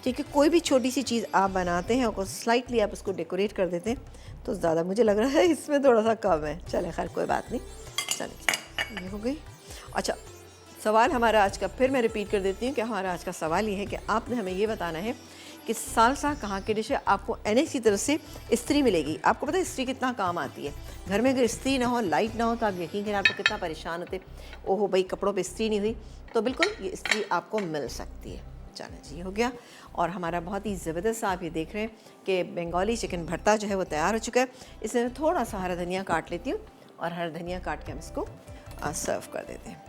ठीक है, कोई भी छोटी सी चीज़ आप बनाते हैं और स्लाइटली आप उसको डेकोरेट कर देते हैं तो ज़्यादा मुझे लग रहा है इसमें थोड़ा सा कम है। चले खैर कोई बात नहीं। चलिए, ये हो गई। अच्छा, सवाल हमारा आज का फिर मैं रिपीट कर देती हूँ कि हमारा आज का सवाल ये है कि आपने हमें ये बताना है कि सालसा कहाँ की डिश है। आपको एनएक्स की तरफ से इस्त्री मिलेगी। आपको पता है इस्त्री कितना काम आती है। घर में अगर इस्त्री ना हो, लाइट ना हो, तो आप यकीन करें आपको कितना परेशान होते, ओहो भाई कपड़ों पे इस्त्री नहीं हुई, तो बिल्कुल ये इस्त्री आपको मिल सकती है। चलो जी, हो गया। और हमारा बहुत ही ज़बरदस्त, आप ये देख रहे हैं कि बंगाली चिकन भरता जो है वो तैयार हो चुका है। इसमें मैं थोड़ा सा हरा धनिया काट लेती हूँ और हरा धनिया काट के हम इसको सर्व कर देते हैं,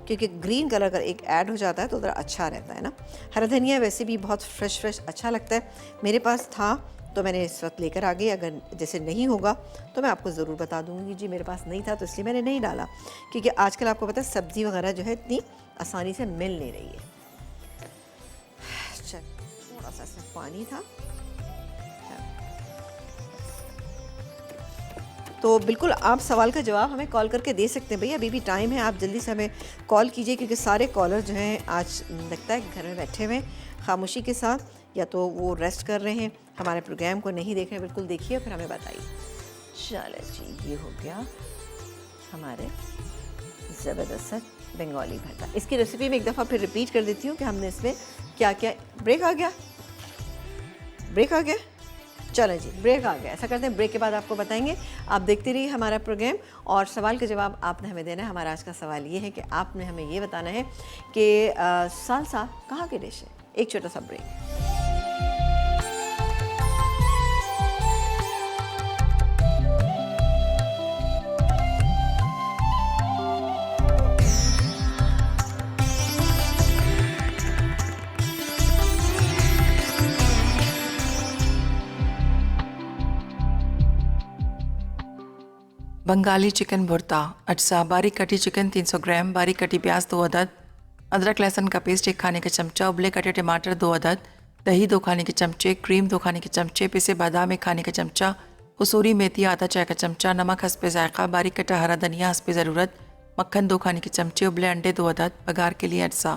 क्योंकि ग्रीन कलर अगर एक ऐड हो जाता है तो ज़रा अच्छा रहता है ना। हरा धनिया वैसे भी बहुत फ्रेश अच्छा लगता है। मेरे पास था तो मैंने इस वक्त लेकर आ गई। अगर जैसे नहीं होगा तो मैं आपको ज़रूर बता दूँगी। जी मेरे पास नहीं था तो इसलिए मैंने नहीं डाला, क्योंकि आजकल आपको पता है सब्ज़ी वगैरह जो है इतनी आसानी से मिल नहीं रही है। चल, थोड़ा सा इसमें पानी था तो बिल्कुल आप सवाल का जवाब हमें कॉल करके दे सकते हैं। भैया अभी भी टाइम है, आप जल्दी से हमें कॉल कीजिए, क्योंकि सारे कॉलर जो हैं आज लगता है घर में बैठे हुए खामोशी के साथ, या तो वो रेस्ट कर रहे हैं, हमारे प्रोग्राम को नहीं देख रहे हैं। बिल्कुल देखिए फिर हमें बताइए। चलो जी, ये हो गया हमारे ज़बरदस्त बंगाली भरता। इसकी रेसिपी में एक दफ़ा फिर रिपीट कर देती हूँ कि हमने इसमें क्या क्या। ब्रेक आ गया, ब्रेक आ गया। चलो जी, ब्रेक आ गया। ऐसा करते हैं, ब्रेक के बाद आपको बताएंगे। आप देखते रहिए हमारा प्रोग्राम और सवाल का जवाब आपने हमें देना है। हमारा आज का सवाल ये है कि आपने हमें ये बताना है कि सालसा कहाँ की डिश है। एक छोटा सा ब्रेक। बंगाली चिकन भुर्ता अटसा, बारीक कटी चिकन 300 ग्राम, बारीक कटी प्याज 2 अदद, अदरक लहसुन का पेस्ट 1 खाने का चमचा, उबले कटे टमाटर 2 अदद, दही 2 खाने के चमचे, क्रीम 2 खाने के चमचे, पिसे बादाम 1 खाने का चमचा, कसूरी मेथी आधा चाय का चमचा, नमक हस्बे जायका, बारीक कटा हरा धनिया हस्बे ज़रूरत, मक्खन 2 खाने के चमचे, उबले अंडे 2 अदद, बघार के लिए अटसा,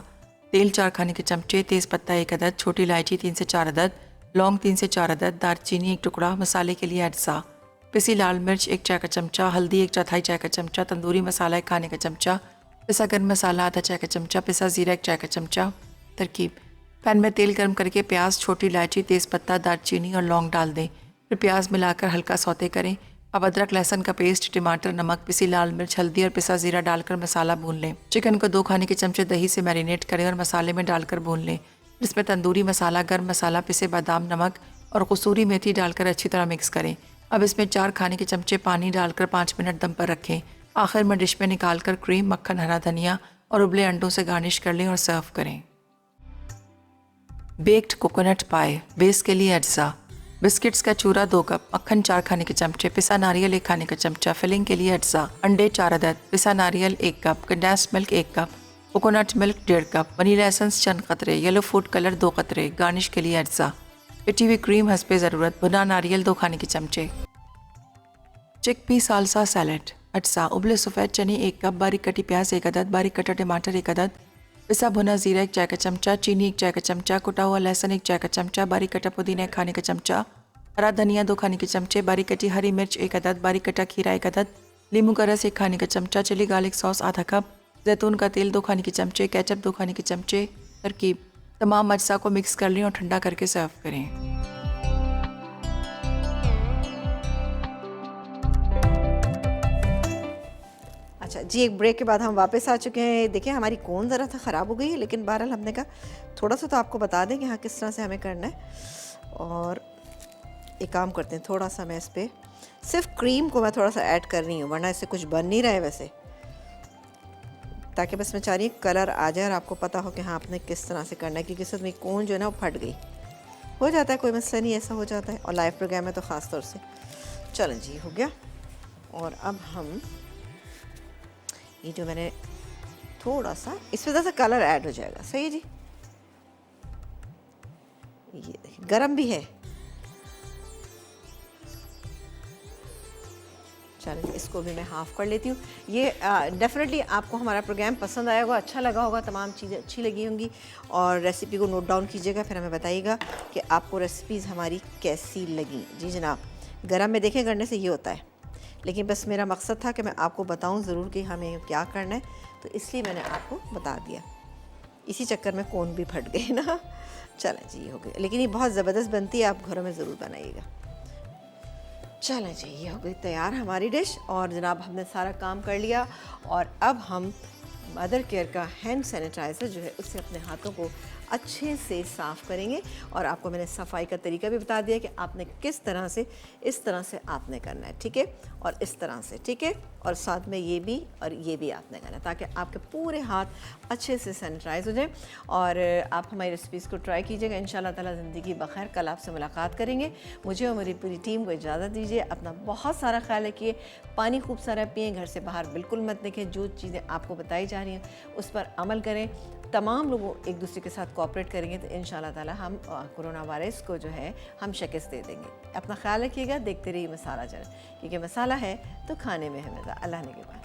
तेल 4 खाने के चमचे, तेज़ पत्ता 1 अदद, छोटी इलायची 3 से 4 अदद, लौंग 3 से 4 अदद, दालचीनी 1 टुकड़ा, मसाले के लिए अटसा, पिसी लाल मिर्च 1 चाय का चमचा, हल्दी 1/4 चाय का चमचा, तंदूरी मसाला 1 खाने का चमचा, पिसा गर्म मसाला आधा चाय का चमचा, पिसा ज़ीरा 1 चाय का चमचा। तरकीब: पैन में तेल गर्म करके प्याज, छोटी इलायची, तेज़पत्ता, दालचीनी और लौंग डाल दें। फिर प्याज मिलाकर हल्का सौते करें। अब अदरक लहसुन का पेस्ट, टमाटर, नमक, पिसी लाल मिर्च, हल्दी और पिसा ज़ीरा डालकर मसाला भून लें। चिकन को 2 खाने के चमचे दही से मैरिनेट करें और मसाले में डालकर भून लें। इसमें तंदूरी मसाला, गर्म मसाला, पिसे बादाम, नमक और कसूरी मेथी डालकर अच्छी तरह मिक्स करें। अब इसमें 4 खाने के चमचे पानी डालकर 5 मिनट दम पर रखें। आखिर में डिश में निकालकर क्रीम, मक्खन, हरा धनिया और उबले अंडों से गार्निश कर लें और सर्व करें। बेक्ड कोकोनट पाए, बेस के लिए अज्जा: बिस्किट्स का चूरा 2 कप, मक्खन 4 खाने के चमचे, पिसा नारियल 1 खाने का चमचा, फिलिंग के लिए अज्जा: अंडे 4 अदद, पिसा नारियल 1 cup, condensed milk 1 cup, coconut milk 1.5 cup, vanilla essence चंद कतरे, येलो फूड कलर 2 कतरे, गार्निश के लिए अज्जा, पिटी हुई क्रीम हस्बे ज़रूरत, भुना नारियल 2 खाने के चमचे। चिकपी सालसा सैलेड अटसा: उबले सफ़ेद चने 1 कप, बारीक कटी प्याज 1 अदद, बारीक कटा टमाटर 1 अदद, पिसा भुना ज़ीरा 1 चाय का चमचा, चीनी 1 चाय का चमचा, कुटा हुआ लहसुन 1 चाय का चमचा, बारीक कटा पुदीना 1 खाने का चमचा, हरा धनिया 2 खाने के चमचे, बारीक कटी हरी मिर्च 1 अदद, बारीक कटा खीरा 1 अदद, नींबू का रस 1 खाने का चमचा, चिली गार्लिक सॉस आधा कप, जैतून का तेल 2 खाने के चमचे, केचप 2 खाने के चमचे। तरकीब: तमाम अज्जा को मिक्स कर लें और ठंडा करके सर्व करें। अच्छा जी, एक ब्रेक के बाद हम वापस आ चुके हैं। देखिए हमारी कौन ज़रा सा ख़राब हो गई है, लेकिन बहरहाल हमने कहा थोड़ा सा तो आपको बता दें कि हाँ किस तरह से हमें करना है। और एक काम करते हैं, थोड़ा सा मैं इस पर सिर्फ क्रीम को मैं थोड़ा सा ऐड कर रही हूँ, वरना इससे कुछ बन नहीं रहा है वैसे, ताकि बस मैं चाह रही हूँ कलर आ जाए और आपको पता हो कि हाँ आपने किस तरह से करना है, क्योंकि इसमें कौन जो है ना वो फट गई। हो जाता है, कोई मसला नहीं, ऐसा हो जाता है, और लाइव प्रोग्राम है तो ख़ास तौर से। चलें जी, हो गया। और अब हम ये जो मैंने थोड़ा सा इसमें ज़रा सा कलर ऐड हो जाएगा। सही है जी। ये देखिए गरम भी है। चलिए इसको भी मैं हाफ़ कर लेती हूँ। ये डेफिनेटली आपको हमारा प्रोग्राम पसंद आया होगा, अच्छा लगा होगा, तमाम चीज़ें अच्छी लगी होंगी। और रेसिपी को नोट डाउन कीजिएगा, फिर हमें बताइएगा कि आपको रेसिपीज़ हमारी कैसी लगी। जी जनाब, गरम में देखें करने से ये होता है, लेकिन बस मेरा मकसद था कि मैं आपको बताऊँ ज़रूर कि हमें क्या करना है, तो इसलिए मैंने आपको बता दिया। इसी चक्कर में कोन भी फट गए ना। चलें जी, हो गई, लेकिन ये बहुत ज़बरदस्त बनती है, आप घरों में ज़रूर बनाइएगा। चलें जी, ये हो गई तैयार हमारी डिश। और जनाब हमने सारा काम कर लिया, और अब हम मदर केयर का हैंड सैनिटाइज़र जो है उससे अपने हाथों को अच्छे से साफ़ करेंगे। और आपको मैंने सफाई का तरीका भी बता दिया कि आपने किस तरह से, इस तरह से आपने करना है, ठीक है, और इस तरह से, ठीक है, और साथ में ये भी और ये भी आपने करना है, ताकि आपके पूरे हाथ अच्छे से सैनिटाइज हो जाएं। और आप हमारी रेसिपीज़ को ट्राई कीजिएगा। इंशाल्लाह ताला ज़िंदगी बखैर। कल आपसे मुलाकात करेंगे। मुझे और मेरी पूरी टीम को इजाज़त दीजिए। अपना बहुत सारा ख्याल रखिए, पानी खूब सारा पिएँ, घर से बाहर बिल्कुल मत निकलें। जो चीज़ें आपको बताई जा रही हैं उस पर अमल करें। तमाम लोगों एक दूसरे के साथ कोऑपरेट करेंगे तो इंशाल्लाह ताला हम कोरोना वायरस को जो है हम शिकस्त दे देंगे। अपना ख्याल रखिएगा, देखते रहिए मसाला चैनल, क्योंकि मसाला है तो खाने में है मज़ा। अल्लाह ने के बाद।